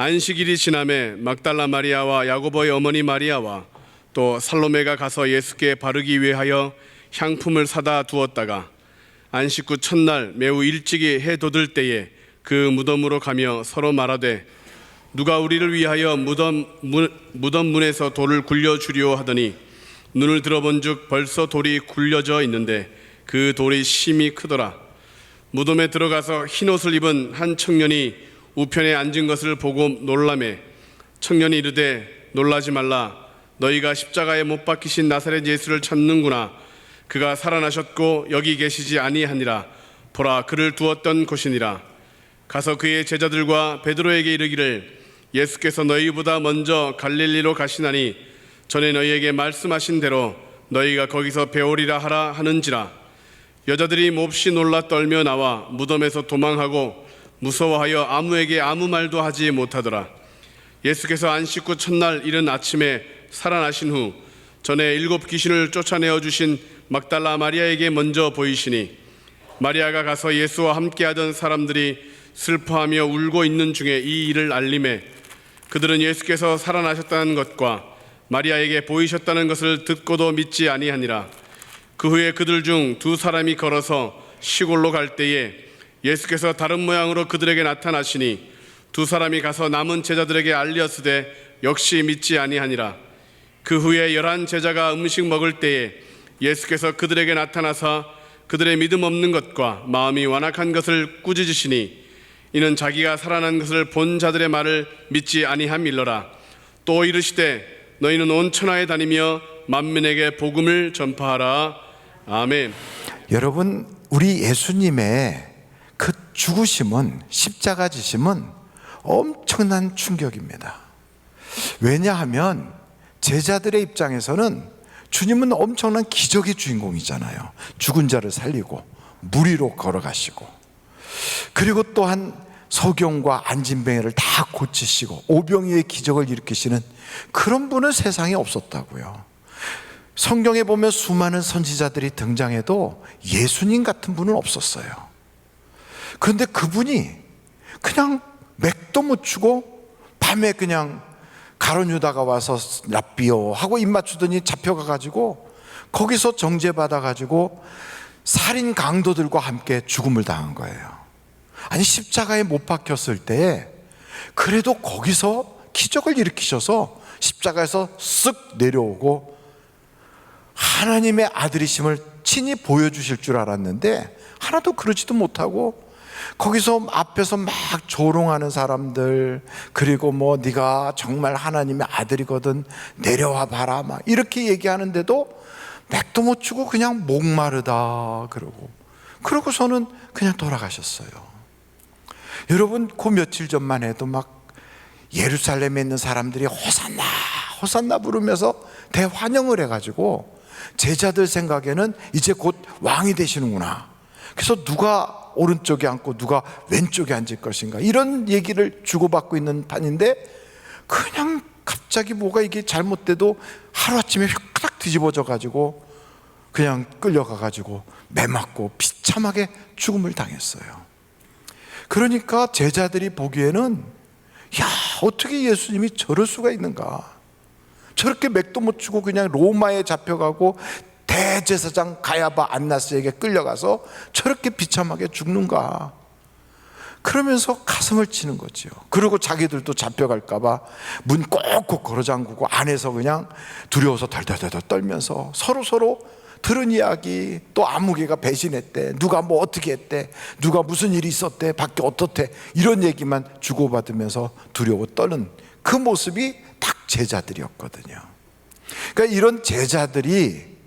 안식일이 지남에 막달라 마리아와 야고보의 어머니 마리아와 또 살로메가 가서 예수께 바르기 위하여 향품을 사다 두었다가 안식 후 첫날 매우 일찍이 해 돋을 때에 그 무덤으로 가며 서로 말하되 누가 우리를 위하여 무덤 문에서 돌을 굴려주려 하더니 눈을 들어본즉 벌써 돌이 굴려져 있는데 그 돌이 심히 크더라. 무덤에 들어가서 흰옷을 입은 한 청년이 우편에 앉은 것을 보고 놀라매 청년이 이르되 놀라지 말라. 너희가 십자가에 못 박히신 나사렛 예수를 찾는구나. 그가 살아나셨고 여기 계시지 아니하니라. 보라, 그를 두었던 곳이니라. 가서 그의 제자들과 베드로에게 이르기를 예수께서 너희보다 먼저 갈릴리로 가시나니 전에 너희에게 말씀하신 대로 너희가 거기서 배우리라 하라 하는지라. 여자들이 몹시 놀라 떨며 나와 무덤에서 도망하고 무서워하여 아무에게 아무 말도 하지 못하더라. 예수께서 안식 후 첫날 이른 아침에 살아나신 후 전에 7 귀신을 쫓아내어 주신 막달라 마리아에게 먼저 보이시니 마리아가 가서 예수와 함께하던 사람들이 슬퍼하며 울고 있는 중에 이 일을 알림해 그들은 예수께서 살아나셨다는 것과 마리아에게 보이셨다는 것을 듣고도 믿지 아니하니라. 그 후에 그들 중 2 사람이 걸어서 시골로 갈 때에 예수께서 다른 모양으로 그들에게 나타나시니 2 사람이 가서 남은 제자들에게 알렸으되 역시 믿지 아니하니라. 그 후에 11 제자가 음식 먹을 때에 예수께서 그들에게 나타나사 그들의 믿음 없는 것과 마음이 완악한 것을 꾸짖으시니 이는 자기가 살아난 것을 본 자들의 말을 믿지 아니함일러라. 또 이르시되 너희는 온 천하에 다니며 만민에게 복음을 전파하라. 아멘. 여러분, 우리 예수님의 그 죽으심은, 십자가 지심은 엄청난 충격입니다. 왜냐하면 제자들의 입장에서는 주님은 엄청난 기적의 주인공이잖아요. 죽은 자를 살리고 물 위로 걸어가시고, 그리고 또한 소경과 안진뱅이를 다 고치시고 오병이의 기적을 일으키시는 그런 분은 세상에 없었다고요. 성경에 보면 수많은 선지자들이 등장해도 예수님 같은 분은 없었어요. 그런데 그분이 그냥 맥도 못 추고 밤에 그냥 가룟 유다가 와서 랍비요 하고 입 맞추더니 잡혀가가지고 거기서 정죄받아가지고 살인 강도들과 함께 죽음을 당한 거예요. 아니, 십자가에 못 박혔을 때 그래도 거기서 기적을 일으키셔서 십자가에서 쓱 내려오고 하나님의 아들이심을 친히 보여주실 줄 알았는데 하나도 그러지도 못하고 거기서 앞에서 막 조롱하는 사람들, 그리고 뭐 네가 정말 하나님의 아들이거든 내려와 봐라 막 이렇게 얘기하는데도 맥도 못 추고 그냥 목마르다 그러고서는 그냥 돌아가셨어요. 여러분, 그 며칠 전만 해도 막 예루살렘에 있는 사람들이 호산나 호산나 부르면서 대환영을 해가지고 제자들 생각에는 이제 곧 왕이 되시는구나, 그래서 누가 오른쪽에 앉고 누가 왼쪽에 앉을 것인가 이런 얘기를 주고받고 있는 판인데 그냥 갑자기 뭐가 이게 잘못돼도 하루아침에 휙 뒤집어져 가지고 그냥 끌려가 가지고 매 맞고 비참하게 죽음을 당했어요. 그러니까 제자들이 보기에는 야, 어떻게 예수님이 저럴 수가 있는가, 저렇게 맥도 못 추고 그냥 로마에 잡혀가고 대제사장 가야바 안나스에게 끌려가서 저렇게 비참하게 죽는가, 그러면서 가슴을 치는 거죠. 그리고 자기들도 잡혀갈까봐 문 꼭꼭 걸어 잠그고 안에서 그냥 두려워서 덜덜덜 떨면서 서로 들은 이야기, 또 아무개가 배신했대, 누가 뭐 어떻게 했대, 누가 무슨 일이 있었대, 밖에 어떻대, 이런 얘기만 주고받으면서 두려워 떠는 그 모습이 딱 제자들이었거든요. 그러니까 이런 제자들이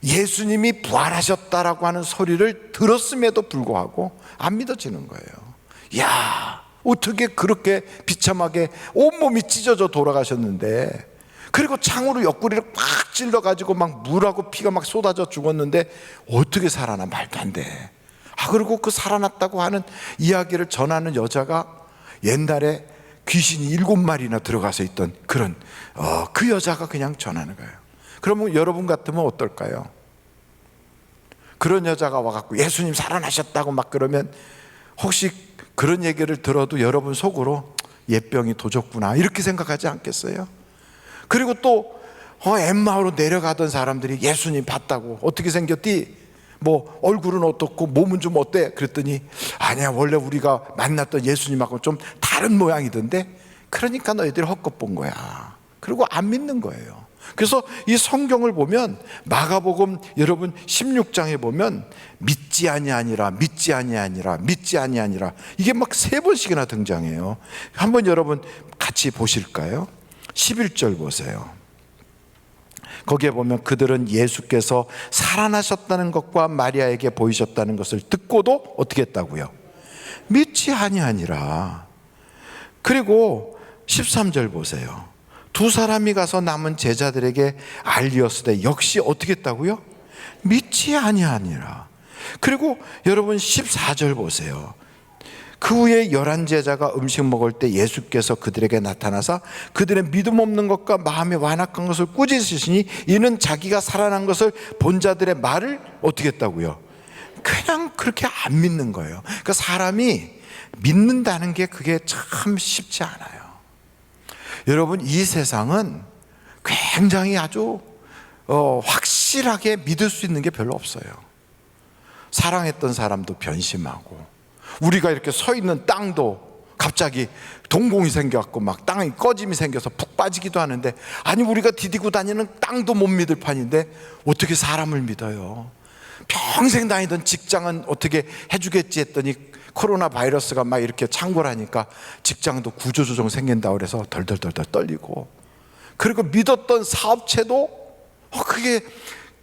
예수님이 부활하셨다라고 하는 소리를 들었음에도 불구하고 안 믿어지는 거예요. 야, 어떻게 그렇게 비참하게 온몸이 찢어져 돌아가셨는데, 그리고 창으로 옆구리를 팍 찔러가지고 막 물하고 피가 막 쏟아져 죽었는데 어떻게 살아나, 말도 안 돼. 그리고 그 살아났다고 하는 이야기를 전하는 여자가 옛날에 귀신이 7마리나 들어가서 있던 그런 그 여자가 그냥 전하는 거예요. 그러면 여러분 같으면 어떨까요? 그런 여자가 와갖고 예수님 살아나셨다고 막 그러면 혹시 그런 얘기를 들어도 여러분 속으로 예병이 도졌구나 이렇게 생각하지 않겠어요? 그리고 또 엠마오로 내려가던 사람들이 예수님 봤다고 어떻게 생겼디? 뭐 얼굴은 어떻고 몸은 좀 어때? 그랬더니 아니야, 원래 우리가 만났던 예수님하고 좀 다른 모양이던데. 그러니까 너희들이 헛것 본 거야. 그리고 안 믿는 거예요. 그래서 이 성경을 보면 마가복음 여러분 16장에 보면 믿지 아니하니라, 믿지 아니하니라, 믿지 아니하니라, 이게 막 3번씩이나 등장해요. 한번 여러분 같이 보실까요? 11절 보세요. 거기에 보면 그들은 예수께서 살아나셨다는 것과 마리아에게 보이셨다는 것을 듣고도 어떻게 했다고요? 믿지 아니하니라. 그리고 13절 보세요. 2사람이 가서 남은 제자들에게 알리었으되 역시 어떻게 했다고요? 믿지 아니하니라. 그리고 여러분 14절 보세요. 그 후에 11제자가 음식 먹을 때 예수께서 그들에게 나타나사 그들의 믿음 없는 것과 마음에 완악한 것을 꾸짖으시니 이는 자기가 살아난 것을 본 자들의 말을 어떻게 했다고요? 그냥 그렇게 안 믿는 거예요. 그러니까 사람이 믿는다는 게 그게 참 쉽지 않아요. 여러분, 이 세상은 굉장히 아주 확실하게 믿을 수 있는 게 별로 없어요. 사랑했던 사람도 변심하고, 우리가 이렇게 서 있는 땅도 갑자기 동공이 생겨갖고 막 땅이 꺼짐이 생겨서 푹 빠지기도 하는데, 아니 우리가 디디고 다니는 땅도 못 믿을 판인데 어떻게 사람을 믿어요? 평생 다니던 직장은 어떻게 해주겠지 했더니 코로나 바이러스가 막 이렇게 창궐하니까 직장도 구조조정 생긴다고 그래서 덜덜덜덜 떨리고, 그리고 믿었던 사업체도 그게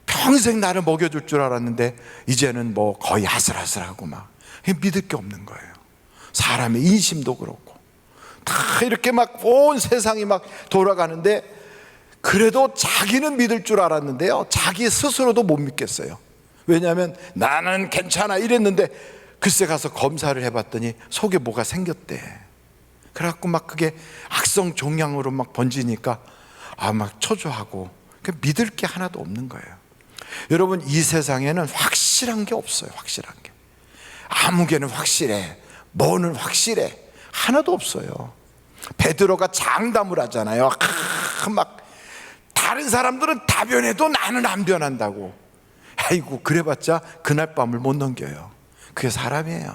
평생 나를 먹여줄 줄 알았는데 이제는 뭐 거의 아슬아슬하고 막 믿을 게 없는 거예요. 사람의 인심도 그렇고 다 이렇게 막 온 세상이 막 돌아가는데, 그래도 자기는 믿을 줄 알았는데요, 자기 스스로도 못 믿겠어요. 왜냐하면 나는 괜찮아 이랬는데 글쎄 가서 검사를 해봤더니 속에 뭐가 생겼대. 그래갖고 막 그게 악성 종양으로 막 번지니까 막 초조하고 믿을 게 하나도 없는 거예요. 여러분, 이 세상에는 확실한 게 없어요. 확실한 게. 아무개는 확실해, 뭐는 확실해, 하나도 없어요. 베드로가 장담을 하잖아요. 막 다른 사람들은 다 변해도 나는 안 변한다고. 아이고, 그래봤자 그날 밤을 못 넘겨요. 그게 사람이에요.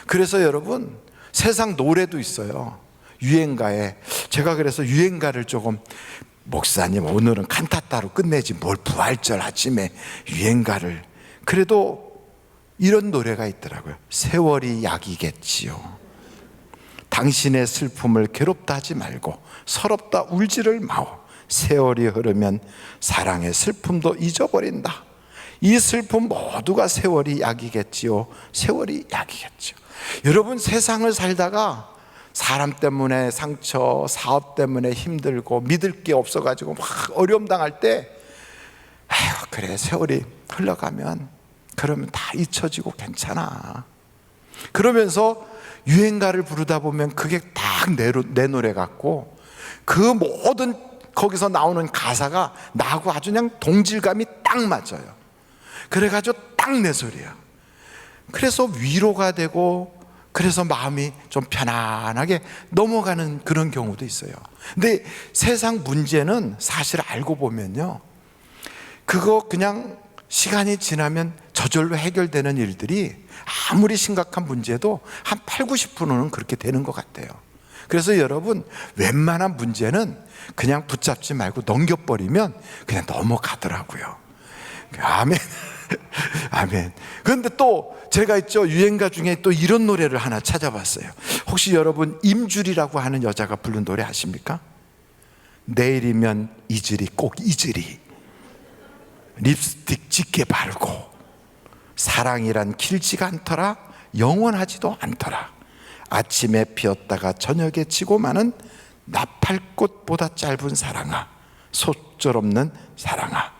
그래서 여러분, 세상 노래도 있어요. 유행가에. 제가 그래서 유행가를 조금, 목사님 오늘은 칸타타로 끝내지 뭘 부활절 아침에 유행가를. 그래도 이런 노래가 있더라고요. 세월이 약이겠지요. 당신의 슬픔을 괴롭다 하지 말고 서럽다 울지를 마오. 세월이 흐르면 사랑의 슬픔도 잊어버린다. 이 슬픔 모두가 세월이 약이겠지요. 세월이 약이겠죠. 여러분, 세상을 살다가 사람 때문에 상처, 사업 때문에 힘들고 믿을 게 없어가지고 막 어려움 당할 때, 아휴, 그래, 세월이 흘러가면 그러면 다 잊혀지고 괜찮아. 그러면서 유행가를 부르다 보면 그게 딱 내 노래 같고, 그 모든 거기서 나오는 가사가 나하고 아주 그냥 동질감이 딱 맞아요. 그래가지고 딱 내 소리야. 그래서 위로가 되고, 그래서 마음이 좀 편안하게 넘어가는 그런 경우도 있어요. 근데 세상 문제는 사실 알고 보면요, 그거 그냥 시간이 지나면 저절로 해결되는 일들이 아무리 심각한 문제도 한 80~90%는 그렇게 되는 것 같아요. 그래서 여러분, 웬만한 문제는 그냥 붙잡지 말고 넘겨버리면 그냥 넘어가더라고요. 아멘. 아멘. 그런데 또 제가 있죠, 유행가 중에 또 이런 노래를 하나 찾아봤어요. 혹시 여러분 임주리라고 하는 여자가 부른 노래 아십니까? 내일이면 잊으리, 꼭 잊으리. 립스틱 짙게 바르고 사랑이란 길지가 않더라, 영원하지도 않더라. 아침에 피었다가 저녁에 지고 마는 나팔꽃보다 짧은 사랑아, 소절없는 사랑아,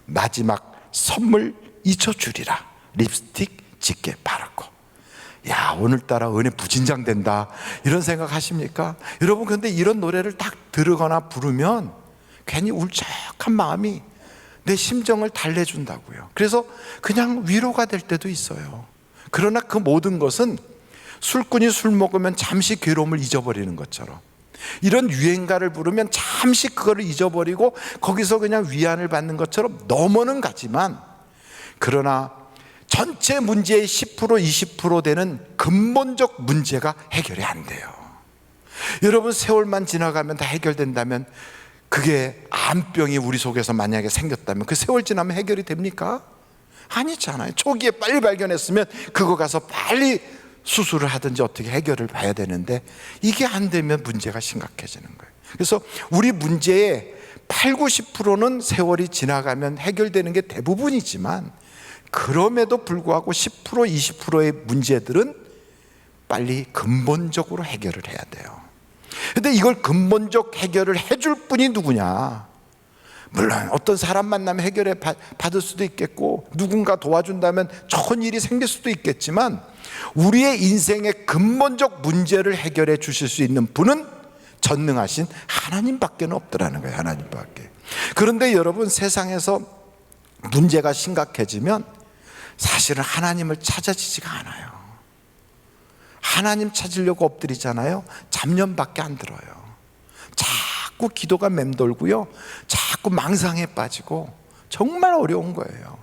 마지막 선물 잊어주리라. 립스틱 짙게 바르고. 야, 오늘따라 은혜 부진장된다, 이런 생각 하십니까? 여러분, 근데 이런 노래를 딱 들으거나 부르면 괜히 울적한 마음이 내 심정을 달래준다고요. 그래서 그냥 위로가 될 때도 있어요. 그러나 그 모든 것은 술꾼이 술 먹으면 잠시 괴로움을 잊어버리는 것처럼, 이런 유행가를 부르면 잠시 그거를 잊어버리고 거기서 그냥 위안을 받는 것처럼 넘어는 가지만, 그러나 전체 문제의 10% 20% 되는 근본적 문제가 해결이 안 돼요. 여러분, 세월만 지나가면 다 해결된다면, 그게 암병이 우리 속에서 만약에 생겼다면 그 세월 지나면 해결이 됩니까? 아니잖아요. 초기에 빨리 발견했으면 그거 가서 빨리 수술을 하든지 어떻게 해결을 봐야 되는데, 이게 안 되면 문제가 심각해지는 거예요. 그래서 우리 문제의 8, 90%는 세월이 지나가면 해결되는 게 대부분이지만, 그럼에도 불구하고 10%, 20%의 문제들은 빨리 근본적으로 해결을 해야 돼요. 근데 이걸 근본적 해결을 해줄 분이 누구냐? 물론 어떤 사람 만나면 해결해 받을 수도 있겠고, 누군가 도와준다면 좋은 일이 생길 수도 있겠지만, 우리의 인생의 근본적 문제를 해결해 주실 수 있는 분은 전능하신 하나님밖에 없더라는 거예요. 하나님밖에. 그런데 여러분, 세상에서 문제가 심각해지면 사실은 하나님을 찾아지지가 않아요. 하나님 찾으려고 엎드리잖아요. 잡념밖에 안 들어요. 자꾸 기도가 맴돌고요, 자꾸 망상에 빠지고, 정말 어려운 거예요.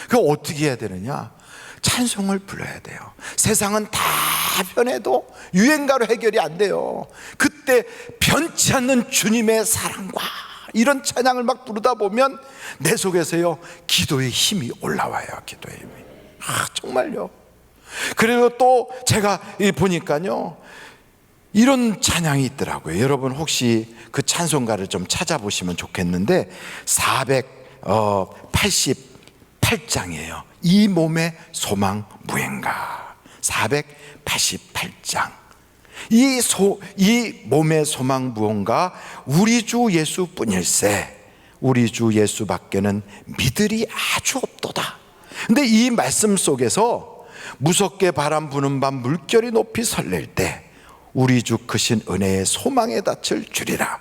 그럼 어떻게 해야 되느냐? 찬송을 불러야 돼요. 세상은 다 변해도 유행가로 해결이 안 돼요. 그때 변치 않는 주님의 사랑과 이런 찬양을 막 부르다 보면 내 속에서요, 기도의 힘이 올라와요. 기도의 힘이. 정말요. 그리고 또 제가 보니까요, 이런 찬양이 있더라고요. 여러분 혹시 그 찬송가를 좀 찾아보시면 좋겠는데, 488장이에요. 이 몸의 소망 무행가. 488장. 이 몸의 소망 무언가, 우리 주 예수뿐일세. 우리 주 예수밖에는 믿으리 아주 없도다. 근데 이 말씀 속에서 무섭게 바람 부는 밤 물결이 높이 설렐 때 우리 주 크신 은혜의 소망에 닿을 주리라.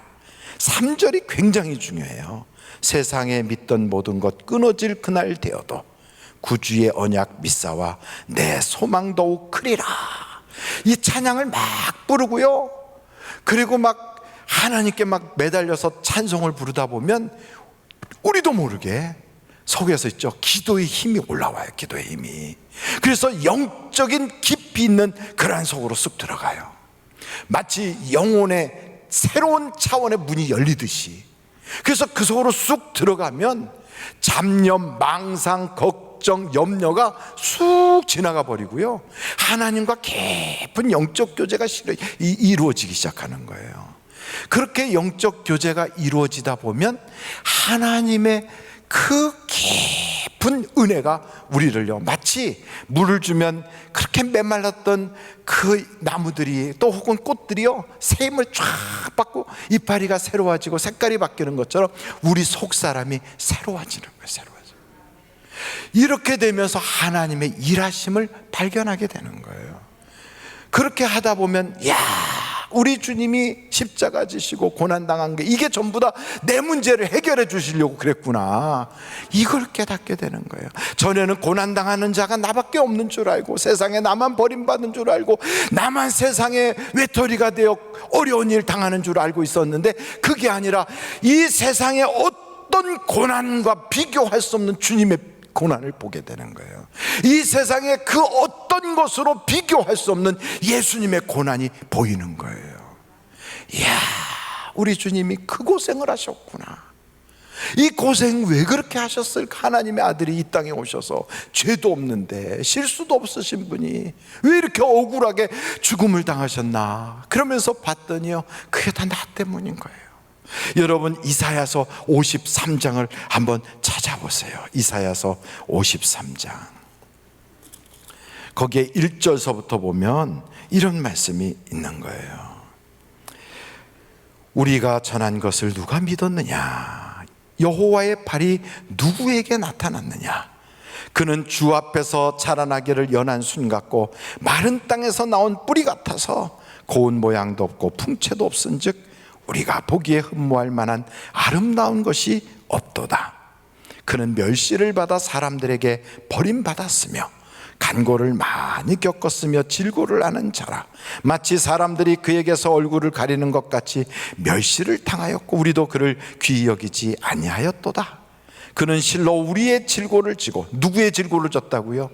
3절이 굉장히 중요해요. 세상에 믿던 모든 것 끊어질 그날 되어도 구주의 언약 믿사와 내 소망 더욱 크리라. 이 찬양을 막 부르고요, 그리고 막 하나님께 막 매달려서 찬송을 부르다 보면 우리도 모르게 속에서 있죠, 기도의 힘이 올라와요. 기도의 힘이. 그래서 영적인 깊이 있는 그러한 속으로 쑥 들어가요. 마치 영혼의 새로운 차원의 문이 열리듯이. 그래서 그 속으로 쑥 들어가면 잡념, 망상, 걱정, 염려가 쑥 지나가 버리고요, 하나님과 깊은 영적 교제가 이루어지기 시작하는 거예요. 그렇게 영적 교제가 이루어지다 보면 하나님의 그 깊은 은혜가 우리를요, 마치 물을 주면 그렇게 메말랐던 그 나무들이, 또 혹은 꽃들이요, 새 힘을 쫙 받고 이파리가 새로워지고 색깔이 바뀌는 것처럼 우리 속 사람이 새로워지는 거예요. 새로워지는. 이렇게 되면서 하나님의 일하심을 발견하게 되는 거예요. 그렇게 하다 보면, 야, 우리 주님이 십자가 지시고 고난당한 게 이게 전부 다 내 문제를 해결해 주시려고 그랬구나, 이걸 깨닫게 되는 거예요. 전에는 고난당하는 자가 나밖에 없는 줄 알고, 세상에 나만 버림받은 줄 알고, 나만 세상에 외톨이가 되어 어려운 일 당하는 줄 알고 있었는데, 그게 아니라 이 세상의 어떤 고난과 비교할 수 없는 주님의 고난을 보게 되는 거예요. 이 세상에 그 어떤 것으로 비교할 수 없는 예수님의 고난이 보이는 거예요. 이야, 우리 주님이 그 고생을 하셨구나. 이 고생 왜 그렇게 하셨을까? 하나님의 아들이 이 땅에 오셔서 죄도 없는데, 실수도 없으신 분이 왜 이렇게 억울하게 죽음을 당하셨나? 그러면서 봤더니요, 그게 다 나 때문인 거예요. 여러분, 이사야서 53장을 한번 찾아보세요. 이사야서 53장. 거기에 1절서부터 보면 이런 말씀이 있는 거예요. 우리가 전한 것을 누가 믿었느냐? 여호와의 팔이 누구에게 나타났느냐? 그는 주 앞에서 자라나기를 연한 순 같고 마른 땅에서 나온 뿌리 같아서 고운 모양도 없고 풍채도 없은즉 우리가 보기에 흠모할 만한 아름다운 것이 없도다. 그는 멸시를 받아 사람들에게 버림받았으며 간고를 많이 겪었으며 질고를 하는 자라. 마치 사람들이 그에게서 얼굴을 가리는 것 같이 멸시를 당하였고 우리도 그를 귀히 여기지 아니하였도다. 그는 실로 우리의 질고를 지고, 누구의 질고를 졌다고요?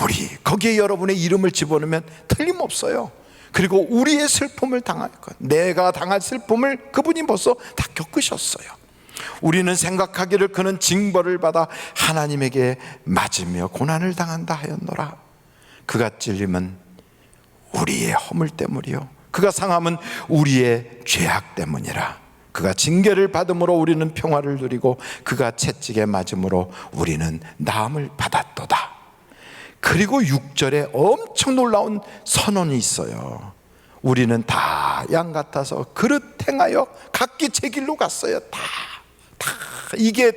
우리, 거기에 여러분의 이름을 집어넣으면 틀림없어요. 그리고 우리의 슬픔을 당할 것, 내가 당할 슬픔을 그분이 벌써 다 겪으셨어요. 우리는 생각하기를 그는 징벌을 받아 하나님에게 맞으며 고난을 당한다 하였노라. 그가 찔림은 우리의 허물 때문이요 그가 상함은 우리의 죄악 때문이라. 그가 징계를 받음으로 우리는 평화를 누리고 그가 채찍에 맞음으로 우리는 나음을 받았도다. 그리고 6절에 엄청 놀라운 선언이 있어요. 우리는 다 양 같아서 그릇 행하여 각기 제 길로 갔어요. 다 이게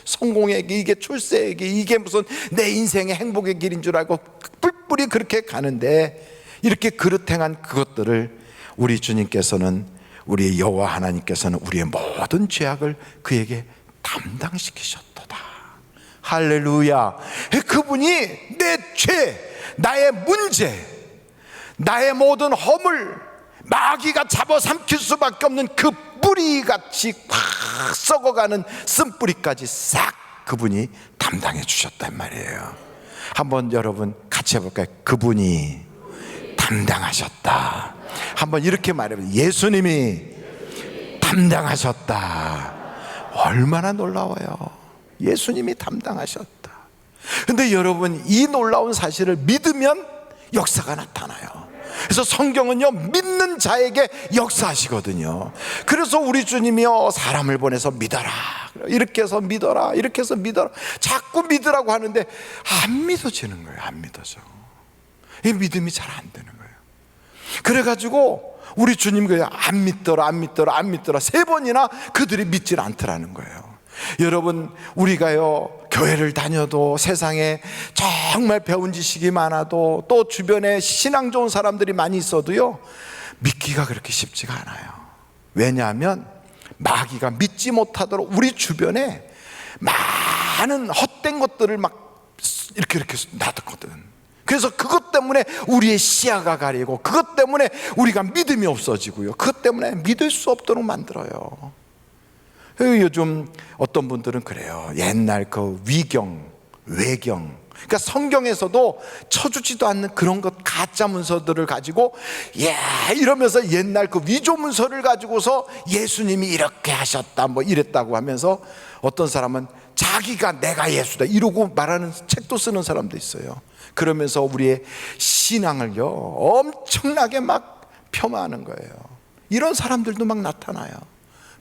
성공의 길, 이게 출세의 길, 이게 무슨 내 인생의 행복의 길인 줄 알고 뿔뿔이 그렇게 가는데, 이렇게 그릇 행한 그것들을 우리 주님께서는, 우리 여호와 하나님께서는 우리의 모든 죄악을 그에게 담당시키셨도다. 할렐루야. 그분이 내 죄, 나의 문제, 나의 모든 허물, 마귀가 잡아삼킬 수밖에 없는 그 뿌리같이 확 썩어가는 쓴뿌리까지 싹 그분이 담당해 주셨단 말이에요. 한번 여러분 같이 해볼까요? 그분이 담당하셨다. 한번 이렇게 말해보세요. 예수님이 담당하셨다. 얼마나 놀라워요. 예수님이 담당하셨다. 근데 여러분, 이 놀라운 사실을 믿으면 역사가 나타나요. 그래서 성경은요, 믿는 자에게 역사하시거든요. 그래서 우리 주님이요, 사람을 보내서 믿어라, 이렇게 해서 믿어라, 이렇게 해서 믿어라, 자꾸 믿으라고 하는데 안 믿어지는 거예요. 안 믿어져. 이 믿음이 잘 안 되는 거예요. 그래가지고 우리 주님 그냥 안 믿더라, 안 믿더라, 안 믿더라 3번이나 그들이 믿질 않더라는 거예요. 여러분, 우리가요, 교회를 다녀도 세상에 정말 배운 지식이 많아도 또 주변에 신앙 좋은 사람들이 많이 있어도요, 믿기가 그렇게 쉽지가 않아요. 왜냐하면 마귀가 믿지 못하도록 우리 주변에 많은 헛된 것들을 막 이렇게 놔뒀거든. 그래서 그것 때문에 우리의 시야가 가리고, 그것 때문에 우리가 믿음이 없어지고요, 그것 때문에 믿을 수 없도록 만들어요. 요즘 어떤 분들은 그래요. 옛날 그 위경, 외경, 그러니까 성경에서도 쳐주지도 않는 그런 것, 가짜 문서들을 가지고 이러면서 옛날 그 위조 문서를 가지고서 예수님이 이렇게 하셨다 뭐 이랬다고 하면서, 어떤 사람은 자기가 내가 예수다 이러고 말하는 책도 쓰는 사람도 있어요. 그러면서 우리의 신앙을요, 엄청나게 막 폄하하는 거예요. 이런 사람들도 막 나타나요.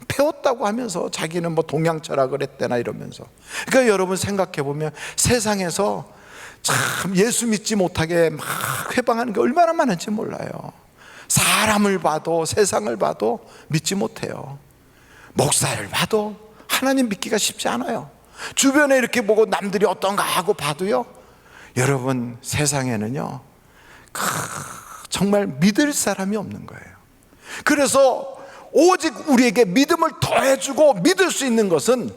배웠다고 하면서 자기는 뭐 동양 철학을 했대나 이러면서. 그러니까 여러분 생각해 보면 세상에서 참 예수 믿지 못하게 막 회방하는 게 얼마나 많은지 몰라요. 사람을 봐도, 세상을 봐도 믿지 못해요. 목사를 봐도 하나님 믿기가 쉽지 않아요. 주변에 이렇게 보고 남들이 어떤가 하고 봐도요, 여러분 세상에는요 정말 믿을 사람이 없는 거예요. 그래서 오직 우리에게 믿음을 더해주고 믿을 수 있는 것은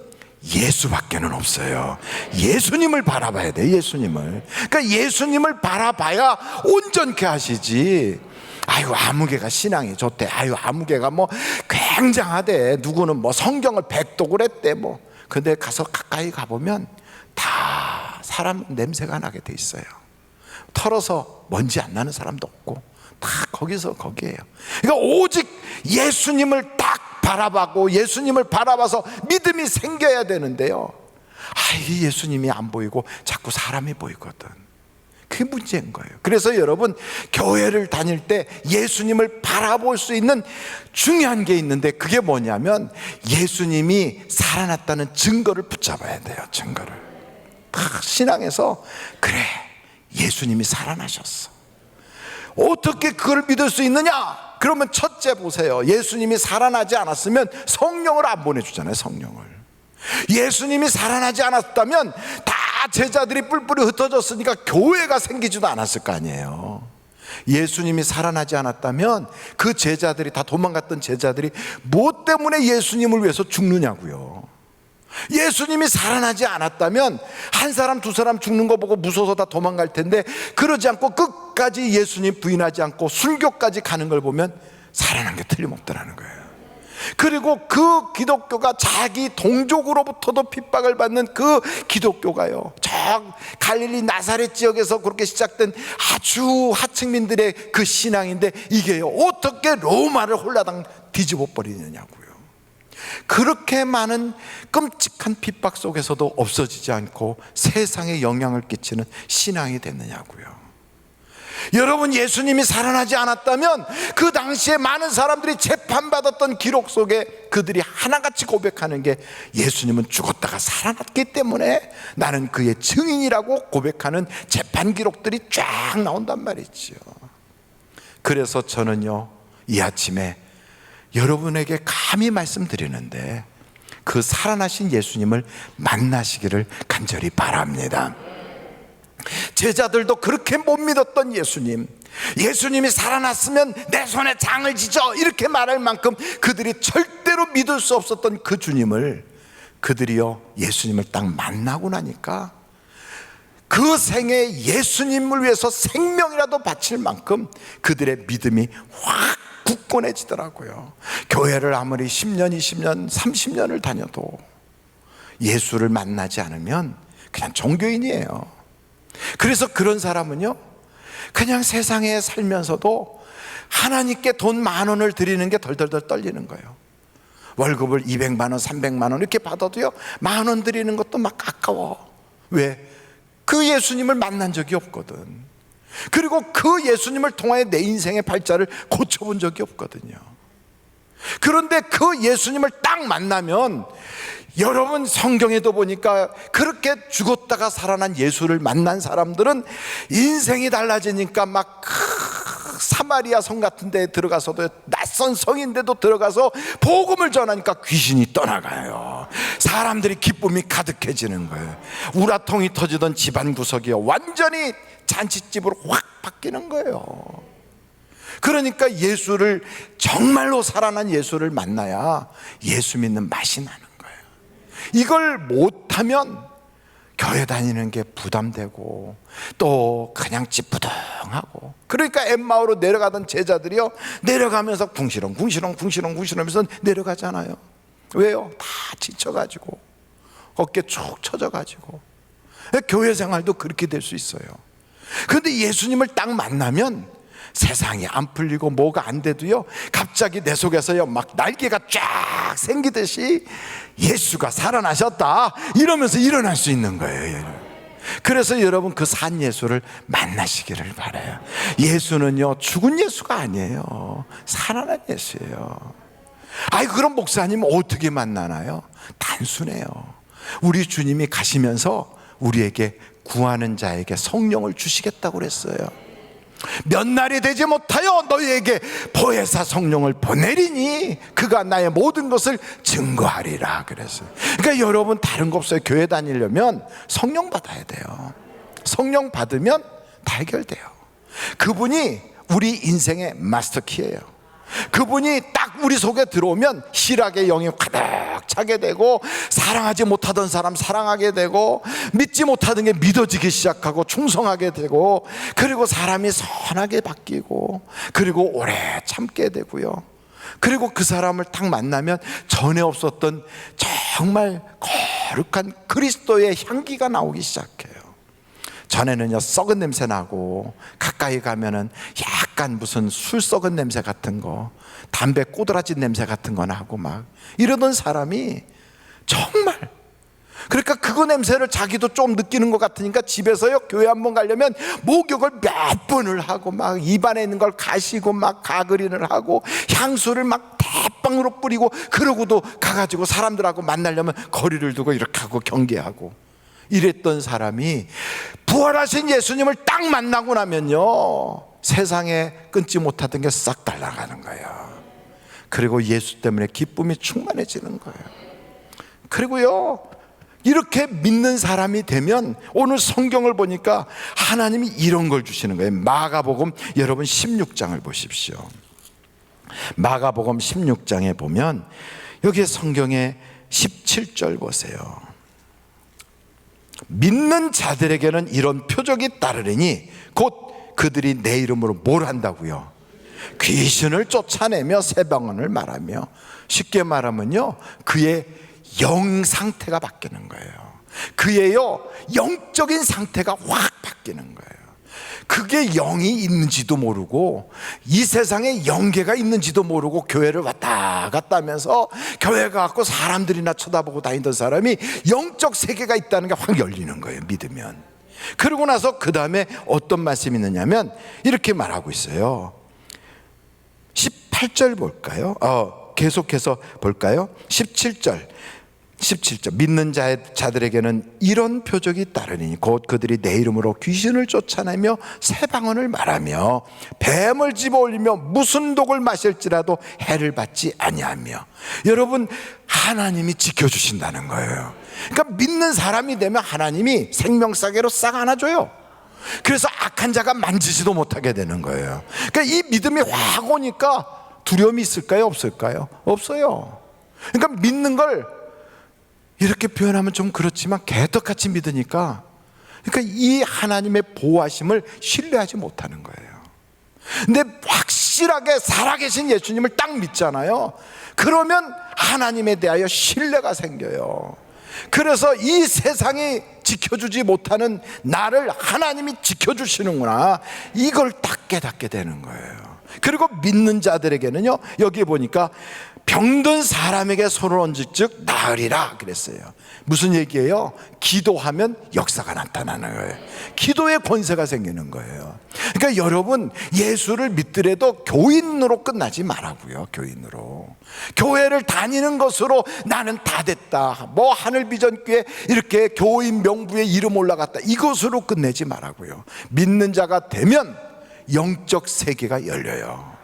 예수밖에는 없어요. 예수님을 바라봐야 돼요. 예수님을. 그러니까 예수님을 바라봐야 온전케 하시지. 아유, 아무개가 신앙이 좋대, 아유, 아무개가 뭐 굉장하대, 누구는 뭐 성경을 백독을 했대 뭐. 근데 가서 가까이 가보면 다 사람 냄새가 나게 돼 있어요. 털어서 먼지 안 나는 사람도 없고 다 거기서 거기에요. 그러니까 오직 예수님을 딱 바라보고 예수님을 바라봐서 믿음이 생겨야 되는데요, 이 예수님이 안 보이고 자꾸 사람이 보이거든. 그게 문제인 거예요. 그래서 여러분, 교회를 다닐 때 예수님을 바라볼 수 있는 중요한 게 있는데, 그게 뭐냐면 예수님이 살아났다는 증거를 붙잡아야 돼요. 증거를. 신앙에서 그래, 예수님이 살아나셨어. 어떻게 그걸 믿을 수 있느냐? 그러면 첫째 보세요. 예수님이 살아나지 않았으면 성령을 안 보내주잖아요. 성령을. 예수님이 살아나지 않았다면 다 제자들이 뿔뿔이 흩어졌으니까 교회가 생기지도 않았을 거 아니에요. 예수님이 살아나지 않았다면 그 제자들이 다 도망갔던 제자들이 뭐 때문에 예수님을 위해서 죽느냐고요. 예수님이 살아나지 않았다면 한 사람 두 사람 죽는 거 보고 무서워서 다 도망갈 텐데, 그러지 않고 끝까지 예수님 부인하지 않고 순교까지 가는 걸 보면 살아난 게 틀림없더라는 거예요. 그리고 그 기독교가 자기 동족으로부터도 핍박을 받는 그 기독교가요, 저 갈릴리 나사렛 지역에서 그렇게 시작된 아주 하층민들의 그 신앙인데, 이게요 어떻게 로마를 홀라당 뒤집어 버리느냐고요. 그렇게 많은 끔찍한 핍박 속에서도 없어지지 않고 세상에 영향을 끼치는 신앙이 됐느냐고요. 여러분, 예수님이 살아나지 않았다면 그 당시에 많은 사람들이 재판받았던 기록 속에 그들이 하나같이 고백하는 게, 예수님은 죽었다가 살아났기 때문에 나는 그의 증인이라고 고백하는 재판 기록들이 쫙 나온단 말이죠. 그래서 저는요, 이 아침에 여러분에게 감히 말씀드리는데, 그 살아나신 예수님을 만나시기를 간절히 바랍니다. 제자들도 그렇게 못 믿었던 예수님이 살아났으면 내 손에 장을 지져 이렇게 말할 만큼 그들이 절대로 믿을 수 없었던 그 주님을, 그들이요 예수님을 딱 만나고 나니까 그 생에 예수님을 위해서 생명이라도 바칠 만큼 그들의 믿음이 확 굳건해지더라고요. 교회를 아무리 10년, 20년, 30년을 다녀도 예수를 만나지 않으면 그냥 종교인이에요. 그래서 그런 사람은요, 그냥 세상에 살면서도 하나님께 돈 10,000원을 드리는 게 덜덜덜 떨리는 거예요. 월급을 200만 원, 300만 원 이렇게 받아도요 10,000원 드리는 것도 막 아까워. 왜? 그 예수님을 만난 적이 없거든. 그리고 그 예수님을 통하여 내 인생의 발자를 고쳐본 적이 없거든요. 그런데 그 예수님을 딱 만나면, 여러분 성경에도 보니까 그렇게 죽었다가 살아난 예수를 만난 사람들은 인생이 달라지니까 막 사마리아 성 같은 데에 들어가서도, 낯선 성인데도 들어가서 복음을 전하니까 귀신이 떠나가요. 사람들이 기쁨이 가득해지는 거예요. 우라통이 터지던 집안 구석이요 완전히 잔치집으로 확 바뀌는 거예요. 그러니까 예수를, 정말로 살아난 예수를 만나야 예수 믿는 맛이 나는 거예요. 이걸 못하면 교회 다니는 게 부담되고 또 그냥 찌뿌둥하고, 그러니까 엠마오로 내려가던 제자들이요 내려가면서 궁시렁 하면서 내려가잖아요. 왜요? 다 지쳐가지고 어깨 축 처져가지고. 교회 생활도 그렇게 될 수 있어요. 그런데 예수님을 딱 만나면 세상이 안 풀리고 뭐가 안 돼도요 갑자기 내 속에서요 막 날개가 쫙 생기듯이 예수가 살아나셨다 이러면서 일어날 수 있는 거예요. 그래서 여러분 그 산 예수를 만나시기를 바라요. 예수는요 죽은 예수가 아니에요. 살아난 예수예요. 아이, 그럼 목사님 어떻게 만나나요? 단순해요. 우리 주님이 가시면서 우리에게 구하는 자에게 성령을 주시겠다고 그랬어요. 몇 날이 되지 못하여 너희에게 보혜사 성령을 보내리니 그가 나의 모든 것을 증거하리라 그랬어요. 그러니까 여러분 다른 거 없어요. 교회 다니려면 성령 받아야 돼요. 성령 받으면 다 해결돼요. 그분이 우리 인생의 마스터키예요. 그분이 딱 우리 속에 들어오면 희락의 영이 가득 차게 되고, 사랑하지 못하던 사람 사랑하게 되고, 믿지 못하던 게 믿어지기 시작하고 충성하게 되고, 그리고 사람이 선하게 바뀌고, 그리고 오래 참게 되고요. 그리고 그 사람을 딱 만나면 전에 없었던 정말 거룩한 그리스도의 향기가 나오기 시작해요. 전에는요 썩은 냄새 나고, 가까이 가면은 약간 무슨 술 썩은 냄새 같은 거, 담배 꼬드라진 냄새 같은 거 나고 막 이러던 사람이 정말, 그러니까 그거 냄새를 자기도 좀 느끼는 것 같으니까 집에서요 교회 한번 가려면 목욕을 몇 번을 하고 막 입안에 있는 걸 가시고 막 가그린을 하고 향수를 막 대빵으로 뿌리고, 그러고도 가가지고 사람들하고 만나려면 거리를 두고 이렇게 하고 경계하고 이랬던 사람이 부활하신 예수님을 딱 만나고 나면요 세상에 끊지 못하던 게 싹 달라가는 거예요. 그리고 예수 때문에 기쁨이 충만해지는 거예요. 그리고요 이렇게 믿는 사람이 되면 오늘 성경을 보니까 하나님이 이런 걸 주시는 거예요. 마가복음 여러분 16장을 보십시오. 마가복음 16장에 보면 여기에 성경에 17절 보세요. 믿는 자들에게는 이런 표적이 따르리니 곧 그들이 내 이름으로 뭘 한다고요? 귀신을 쫓아내며 새 방언을 말하며. 쉽게 말하면요, 그의 영 상태가 바뀌는 거예요. 그의 영적인 상태가 확 바뀌는 거예요. 그게 영이 있는지도 모르고 이 세상에 영계가 있는지도 모르고 교회를 왔다 갔다 하면서 교회 가고 사람들이나 쳐다보고 다니던 사람이 영적 세계가 있다는 게 확 열리는 거예요, 믿으면. 그러고 나서 그 다음에 어떤 말씀이 있느냐면 이렇게 말하고 있어요. 18절 볼까요? 계속해서 볼까요? 17절 믿는 자들에게는 이런 표적이 따르니 곧 그들이 내 이름으로 귀신을 쫓아내며 새 방언을 말하며 뱀을 집어올리며 무슨 독을 마실지라도 해를 받지 아니하며. 여러분, 하나님이 지켜주신다는 거예요. 그러니까 믿는 사람이 되면 하나님이 생명사계로 싹 안아줘요. 그래서 악한 자가 만지지도 못하게 되는 거예요. 그러니까 이 믿음이 확 오니까 두려움이 있을까요? 없을까요? 없어요. 그러니까 믿는 걸 이렇게 표현하면 좀 그렇지만 개떡같이 믿으니까, 그러니까 이 하나님의 보호하심을 신뢰하지 못하는 거예요. 근데 확실하게 살아계신 예수님을 딱 믿잖아요. 그러면 하나님에 대하여 신뢰가 생겨요. 그래서 이 세상이 지켜주지 못하는 나를 하나님이 지켜주시는구나, 이걸 딱 깨닫게 되는 거예요. 그리고 믿는 자들에게는요, 여기 보니까 병든 사람에게 손을 얹을즉 나으리라 그랬어요. 무슨 얘기예요? 기도하면 역사가 나타나는 거예요. 기도의 권세가 생기는 거예요. 그러니까 여러분, 예수를 믿더라도 교인으로 끝나지 말라고요. 교인으로, 교회를 다니는 것으로 나는 다 됐다, 뭐 하늘비전교회 이렇게 교인 명부에 이름 올라갔다, 이것으로 끝내지 말라고요. 믿는 자가 되면 영적 세계가 열려요.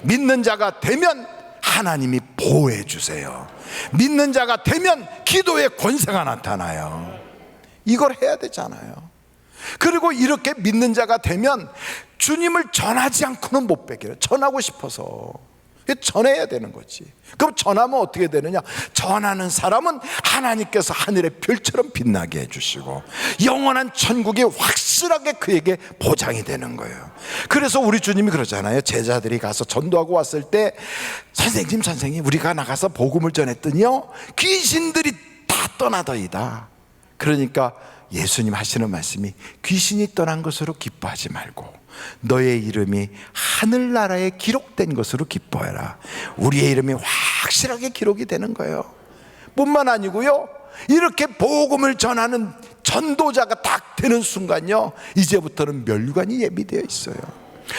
믿는 자가 되면 하나님이 보호해 주세요. 믿는 자가 되면 기도의 권세가 나타나요. 이걸 해야 되잖아요. 그리고 이렇게 믿는 자가 되면 주님을 전하지 않고는 못 뺏겨요. 전하고 싶어서 전해야 되는 거지. 그럼 전하면 어떻게 되느냐? 전하는 사람은 하나님께서 하늘의 별처럼 빛나게 해주시고 영원한 천국이 확실하게 그에게 보장이 되는 거예요. 그래서 우리 주님이 그러잖아요. 제자들이 가서 전도하고 왔을 때 선생님 우리가 나가서 복음을 전했더니요, 귀신들이 다 떠나더이다. 그러니까 예수님 하시는 말씀이 귀신이 떠난 것으로 기뻐하지 말고 너의 이름이 하늘나라에 기록된 것으로 기뻐해라. 우리의 이름이 확실하게 기록이 되는 거예요. 뿐만 아니고요, 이렇게 복음을 전하는 전도자가 딱 되는 순간요, 이제부터는 멸류관이 예비되어 있어요.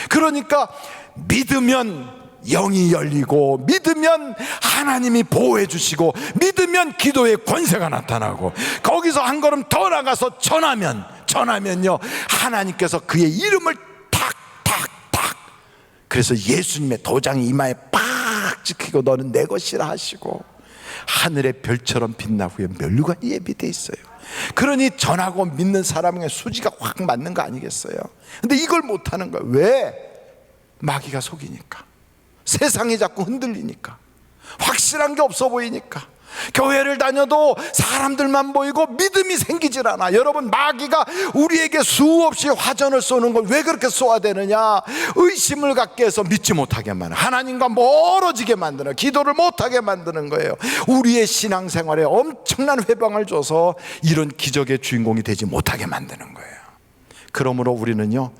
그러니까 믿으면 영이 열리고, 믿으면 하나님이 보호해 주시고, 믿으면 기도의 권세가 나타나고, 거기서 한 걸음 더 나가서 전하면요, 하나님께서 그의 이름을 탁탁탁, 그래서 예수님의 도장이 이마에 팍 찍히고 너는 내 것이라 하시고 하늘의 별처럼 빛나고요, 멸류관이 예비되어 있어요. 그러니 전하고 믿는 사람의 수지가 확 맞는 거 아니겠어요? 근데 이걸 못하는 거예요. 왜? 마귀가 속이니까, 세상이 자꾸 흔들리니까, 확실한 게 없어 보이니까. 교회를 다녀도 사람들만 보이고 믿음이 생기질 않아. 여러분, 마귀가 우리에게 수없이 화전을 쏘는 걸 왜 그렇게 쏘아야 되느냐? 의심을 갖게 해서 믿지 못하게 만드는, 하나님과 멀어지게 만드는, 기도를 못하게 만드는 거예요. 우리의 신앙생활에 엄청난 회방을 줘서 이런 기적의 주인공이 되지 못하게 만드는 거예요. 그러므로 우리는요,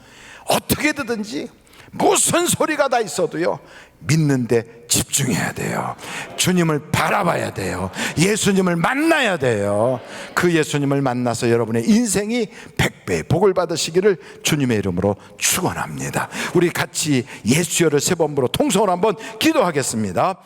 어떻게든지 무슨 소리가 다 있어도요, 믿는데 집중해야 돼요. 주님을 바라봐야 돼요. 예수님을 만나야 돼요. 그 예수님을 만나서 여러분의 인생이 100배의 복을 받으시기를 주님의 이름으로 축원합니다. 우리 같이 예수여를 세 번 부르 통성으로 한번 기도하겠습니다.